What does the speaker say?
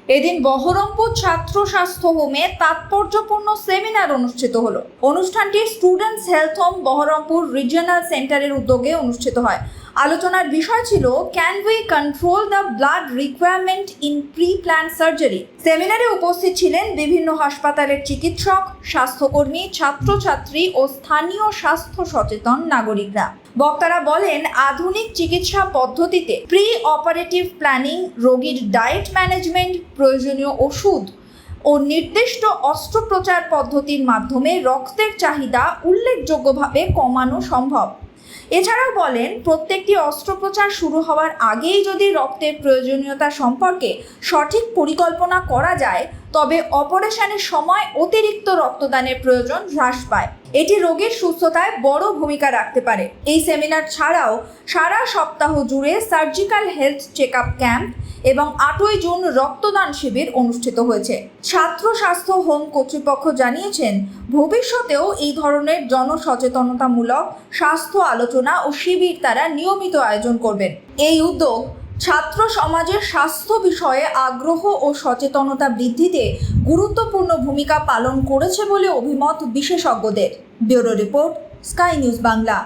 এদিন বহরমপুর ছাত্র স্বাস্থ্য হোমে তাৎপর্যপূর্ণ সেমিনার অনুষ্ঠিত হলো। অনুষ্ঠানটি students health home Baharampur regional সেন্টারের উদ্যোগে অনুষ্ঠিত হয়। আলোচনার বিষয় ছিল can we control the blood requirement in pre plan surgery. সেমিনারে উপস্থিত ছিলেন বিভিন্ন হাসপাতালের চিকিৎসক, স্বাস্থ্যকর্মী, ছাত্রছাত্রী ও স্থানীয় স্বাস্থ্য সচেতন নাগরিকরা। বক্তারা বলেন, আধুনিক চিকিৎসা পদ্ধতিতে প্রি অপারেটিভ প্ল্যানিং, রোগীর ডায়েট ম্যানেজমেন্ট, প্রয়োজনীয় ওষুধ ও নির্দিষ্ট অস্ত্রোপচার পদ্ধতির মাধ্যমে রক্তের চাহিদা উল্লেখযোগ্যভাবে কমানো সম্ভব। এছাড়াও বলেন, প্রত্যেকটি অস্ত্রোপচার শুরু হওয়ার আগেই যদি রক্তের প্রয়োজনীয়তা সম্পর্কে সঠিক পরিকল্পনা করা যায়, তবে অপারেশনের সময় অতিরিক্ত রক্তদানের প্রয়োজন হ্রাস পায়। এটি রোগীর সুস্থতায় বড় ভূমিকা রাখতে পারে। এই সেমিনার ছাড়াও সারা সপ্তাহ জুড়ে সার্জিক্যাল হেলথ চেকআপ ক্যাম্প এবং 8ই জুন রক্তদান শিবির অনুষ্ঠিত হয়েছে। ছাত্র স্বাস্থ্য হোম কর্তৃপক্ষ জানিয়েছেন, ভবিষ্যতেও এই ধরনের জনসচেতনতামূলক স্বাস্থ্য আলোচনা ও শিবির তারা নিয়মিত আয়োজন করবেন। এই উদ্যোগ ছাত্র সমাজের স্বাস্থ্য বিষয়ে আগ্রহ ও সচেতনতা বৃদ্ধিতে গুরুত্বপূর্ণ ভূমিকা পালন করেছে বলে অভিমত বিশেষজ্ঞদের। Bureau report, sky news Bangla.